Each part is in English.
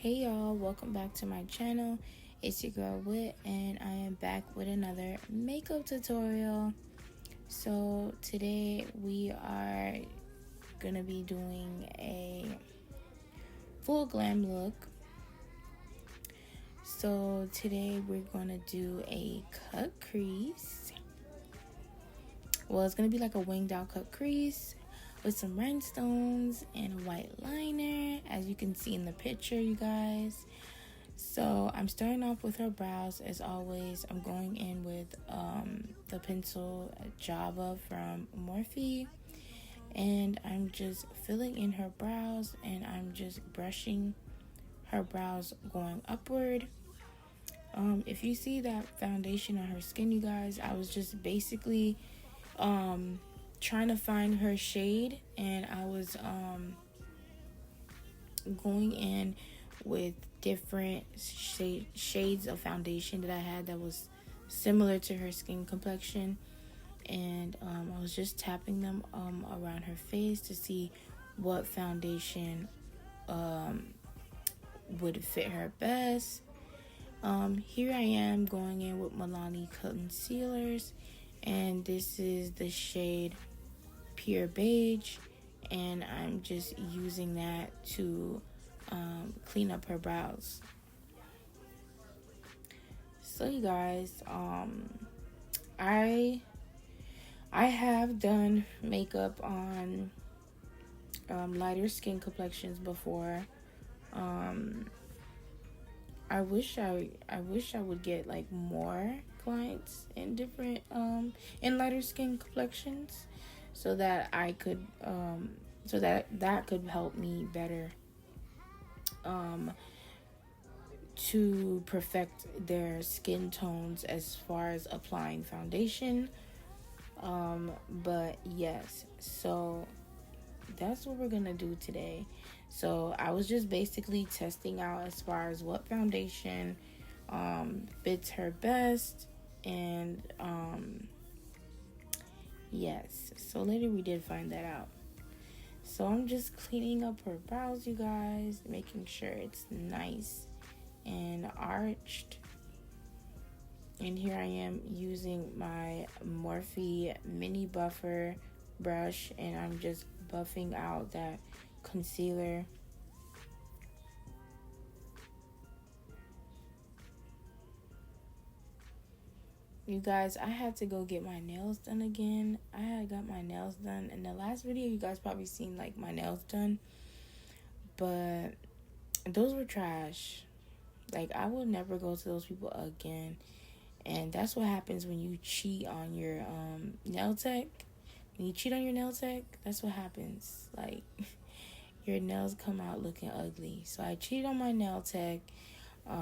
Hey y'all, welcome back to my channel. It's your girl Wit, and I am back with another makeup tutorial. So today we are gonna be doing a full glam look. So today we're gonna do a cut crease. Well, it's gonna be like a winged out cut crease with some rhinestones and a white liner, as you can see in the picture, you guys. So I'm starting off with her brows as always. I'm going in with the pencil Java from Morphe, and I'm just filling in her brows, and I'm just brushing her brows going upward. If you see that foundation on her skin, you guys, I was just basically trying to find her shade, and I was going in with different shades of foundation that I had that was similar to her skin complexion, and I was just tapping them around her face to see what foundation would fit her best. Here I am going in with Milani concealers, and this is the shade Pure Beige, and I'm just using that to clean up her brows. So you guys, I have done makeup on lighter skin complexions before. I wish I would get like more clients in different in lighter skin complexions, so that I could so that could help me better to perfect their skin tones as far as applying foundation. But yes, so that's what we're gonna do today. So I was just basically testing out as far as what foundation fits her best, and yes, so later we did find that out. So I'm just cleaning up her brows, you guys, making sure it's nice and arched. And here I am using my Morphe mini buffer brush, and I'm just buffing out that concealer. You guys, I had to go get my nails done again. I had got my nails done in the last video. You guys probably seen like my nails done, but those were trash. Like, I would never go to those people again. And that's what happens when you cheat on your nail tech. When you cheat on your nail tech, that's what happens. Like, your nails come out looking ugly. So I cheated on my nail tech.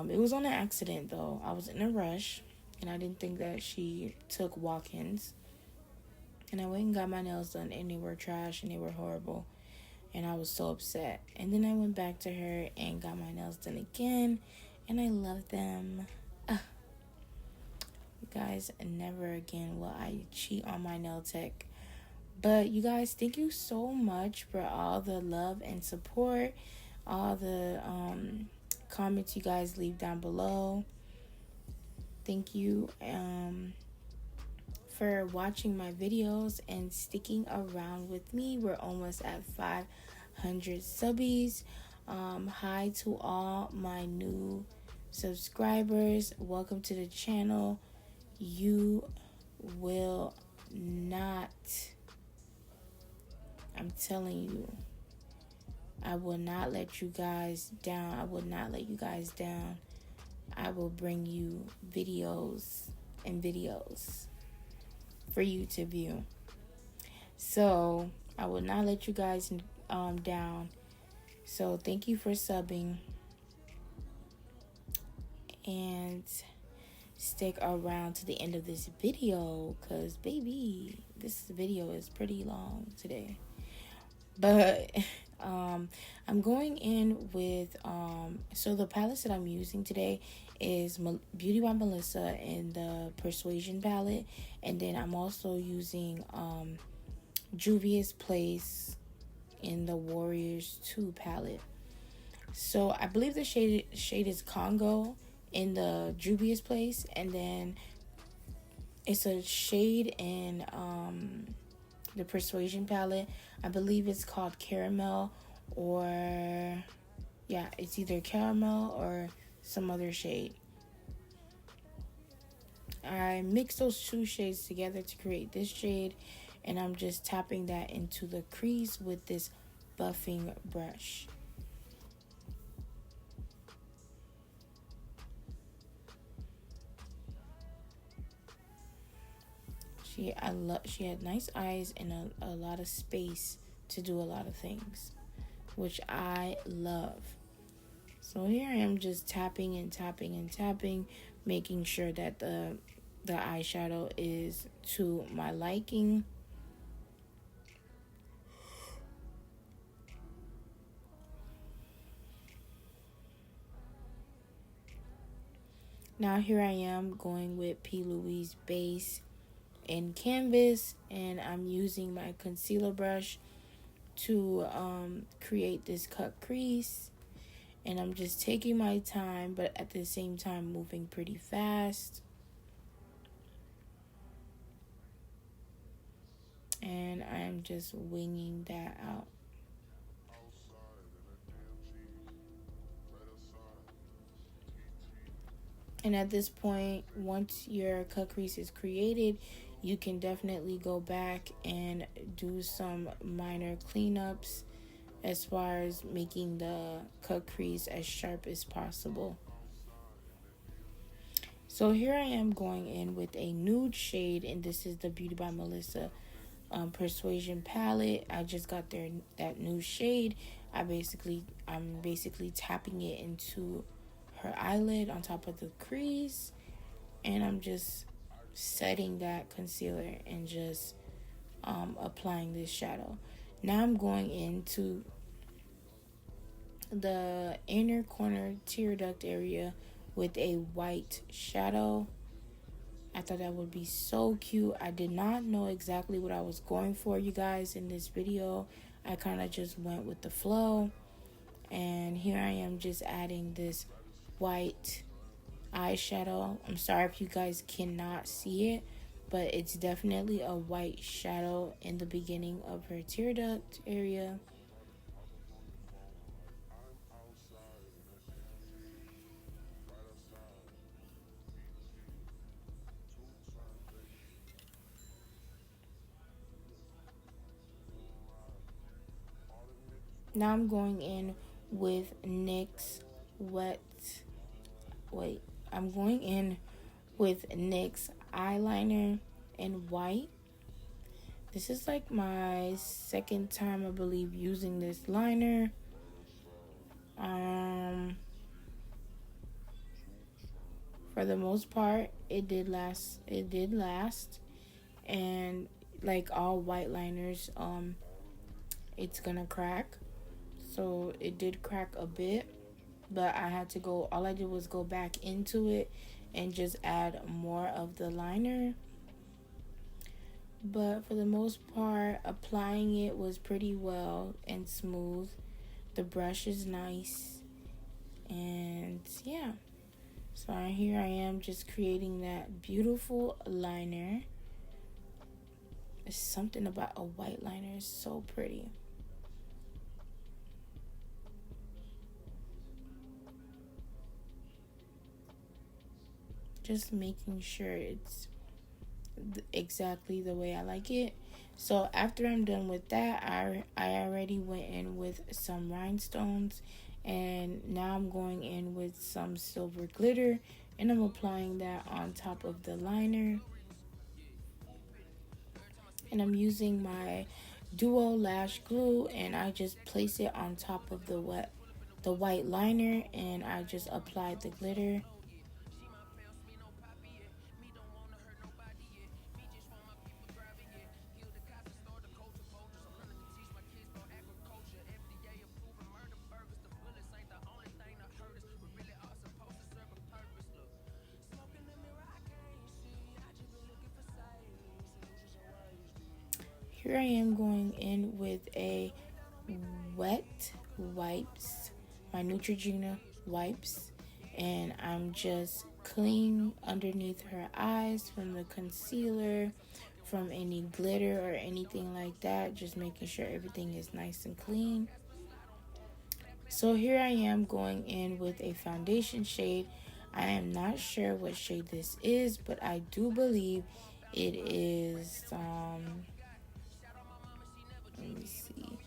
It was on an accident though. I was in a rush, and I didn't think that she took walk-ins. And I went and got my nails done, and they were trash and they were horrible. And I was so upset. And then I went back to her and got my nails done again, and I love them. You guys, never again will I cheat on my nail tech. But you guys, thank you so much for all the love and support, all the comments you guys leave down below. Thank you for watching my videos and sticking around with me. We're almost at 500 subbies. Hi to all my new subscribers. Welcome to the channel. You will not, I'm telling you, I will not let you guys down. I will not let you guys down. I will bring you videos and videos for you to view. So I will not let you guys down. So thank you for subbing, and stick around to the end of this video, because baby, this video is pretty long today. But I'm going in with so the palettes that I'm using today is Beauty by Melissa in the Persuasion palette, and then I'm also using Juvia's Place in the Warriors 2 palette. So I believe the shade is Congo in the Juvias place, and then it's a shade in the Persuasion palette. I believe it's called Caramel, or yeah, it's either caramel or some other shade. I mix those two shades together to create this shade, and I'm just tapping that into the crease with this buffing brush. She had nice eyes and a lot of space to do a lot of things, which I love. So here I am just tapping and tapping and tapping, making sure that the eyeshadow is to my liking. Now here I am going with P. Louise base and canvas, and I'm using my concealer brush to create this cut crease. And I'm just taking my time, but at the same time moving pretty fast. And I'm just winging that out. And at this point, once your cut crease is created, you can definitely go back and do some minor cleanups as far as making the cut crease as sharp as possible. So here I am going in with a nude shade, and this is the Beauty by Melissa Persuasion palette. I just got that new shade. I'm basically tapping it into her eyelid on top of the crease, and I'm just setting that concealer and just applying this shadow. Now I'm going into the inner corner tear duct area with a white shadow. I thought that would be so cute. I did not know exactly what I was going for, you guys, in this video. I kind of just went with the flow. And here I am just adding this white eyeshadow. I'm sorry if you guys cannot see it, but it's definitely a white shadow in the beginning of her tear duct area. Now I'm going in with NYX wet. Wait, I'm going in with NYX eyeliner in white. This is like my second time, I believe, using this liner. For the most part, it did last. It did last, and like all white liners, it's gonna crack. So it did crack a bit, but I had to go. All I did was go back into it and just add more of the liner. But for the most part, applying it was pretty well and smooth. The brush is nice, and yeah. So here I am just creating that beautiful liner. There's something about a white liner, is so pretty. Just making sure it's exactly the way I like it. So after I'm done with that, I already went in with some rhinestones, and now I'm going in with some silver glitter, and I'm applying that on top of the liner. And I'm using my duo lash glue, and I just place it on top of the white liner, and I just applied the glitter. Here I am going in with a wet wipes, my Neutrogena wipes, and I'm just cleaning underneath her eyes from the concealer, from any glitter or anything like that, just making sure everything is nice and clean. So here I am going in with a foundation shade. I am not sure what shade this is, but I do believe it is, let me see.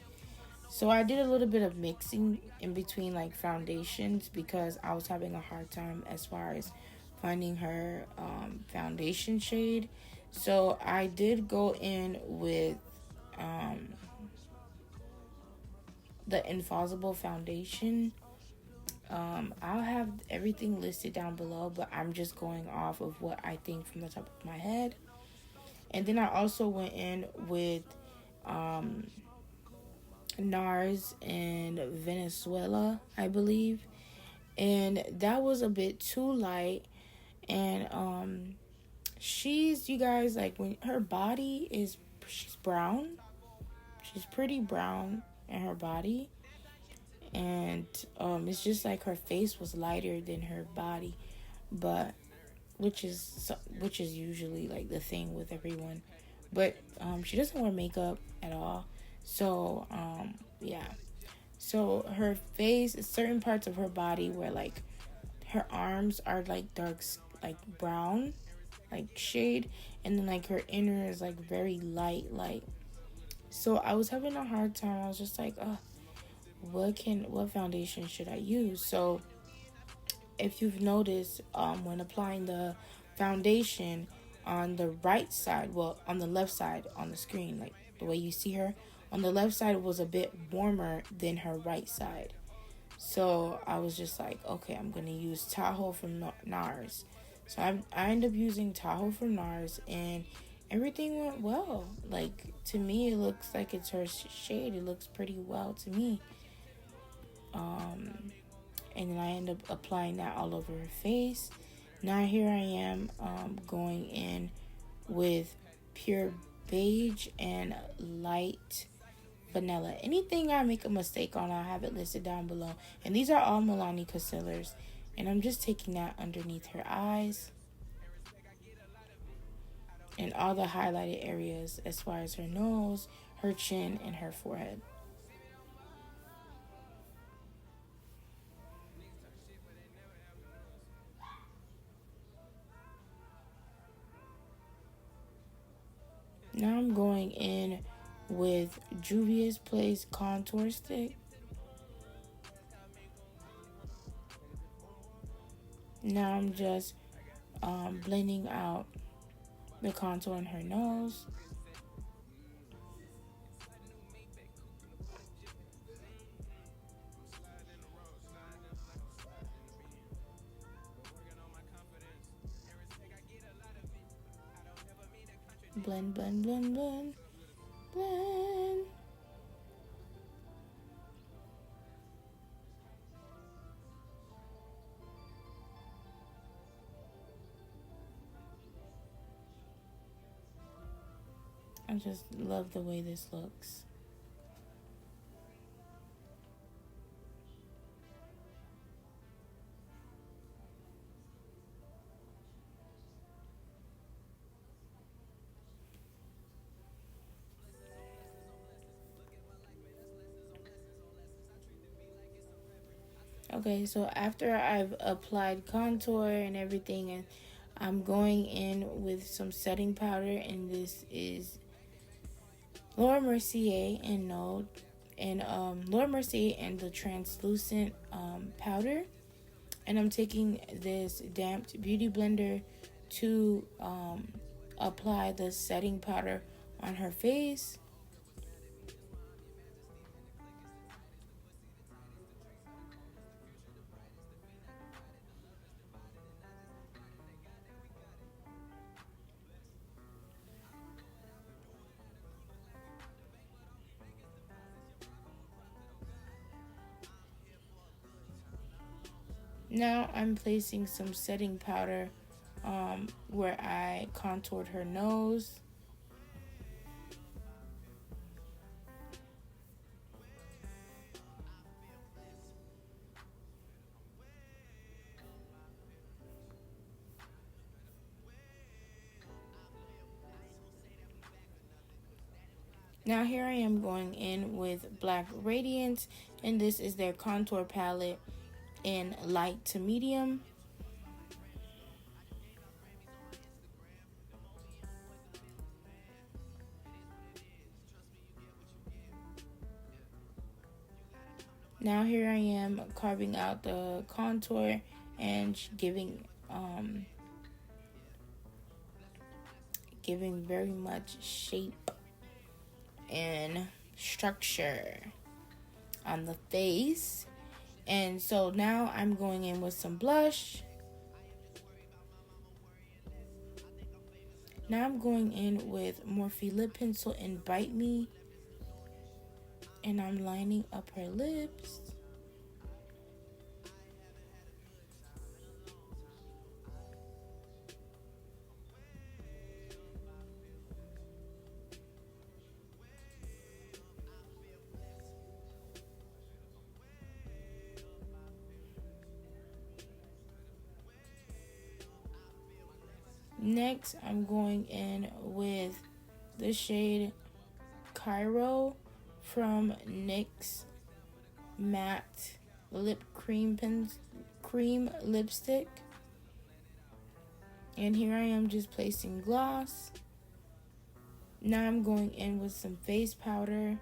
So I did a little bit of mixing in between like foundations because I was having a hard time as far as finding her foundation shade. So I did go in with um, the Infallible foundation. I'll have everything listed down below, but I'm just going off of what I think from the top of my head. And then I also went in with Nars and Venezuela, I believe. And that was a bit too light. And she's, you guys, like, when her body is, she's brown. She's pretty brown in her body. And it's just like her face was lighter than her body, but which is usually like the thing with everyone. But she doesn't wear makeup at all, so yeah. So her face, certain parts of her body where like her arms are like dark, like brown, like shade, and then like her inner is like very light. So I was having a hard time. I was just like, what foundation should I use? So if you've noticed, when applying the foundation on the right side, well, on the left side on the screen, like the way you see her, on the left side was a bit warmer than her right side. So I was just like, okay, I'm gonna use Tahoe from Nars. So I ended up using Tahoe from Nars, and everything went well. Like, to me, it looks like it's her shade. It looks pretty well to me. And then I end up applying that all over her face. Now here I am going in with pure beige and light vanilla. Anything I make a mistake on, I'll have it listed down below. And these are all Milani concealers. And I'm just taking that underneath her eyes and all the highlighted areas as far as her nose, her chin, and her forehead. Now I'm going in with Juvia's Place contour stick. Now I'm just blending out the contour in her nose. Blend, blend, blend, blend, blend. I just love the way this looks. Okay, so after I've applied contour and everything, and I'm going in with some setting powder, and this is Laura Mercier and Node, and Laura Mercier and the translucent powder. And I'm taking this damped beauty blender to apply the setting powder on her face. Now I'm placing some setting powder where I contoured her nose. Now here I am going in with Black Radiance, and this is their contour palette in light to medium. Now here I am carving out the contour and giving very much shape and structure on the face. And so now I'm going in with some blush. Now I'm going in with Morphe lip pencil and Bite Me, and I'm lining up her lips. Next, I'm going in with the shade Cairo from NYX Matte Lip Cream Lipstick. And here I am just placing gloss. Now I'm going in with some face powder.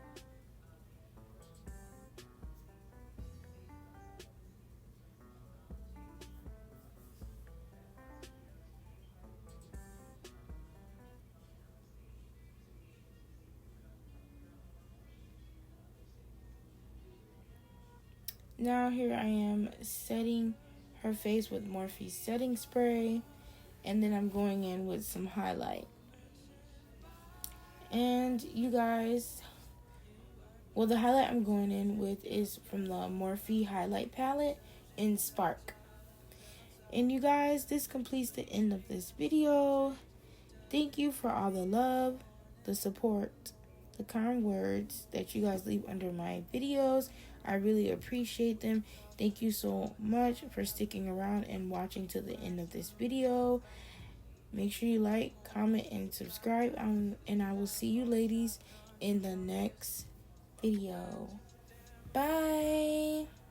Now here I am setting her face with Morphe setting spray, and then I'm going in with some highlight. And you guys, well, the highlight I'm going in with is from the Morphe highlight palette in Spark. And you guys, this completes the end of this video. Thank you for all the love, the support, the kind words that you guys leave under my videos. I really appreciate them. Thank you so much for sticking around and watching to the end of this video. Make sure you like, comment, and subscribe. And I will see you ladies in the next video. Bye.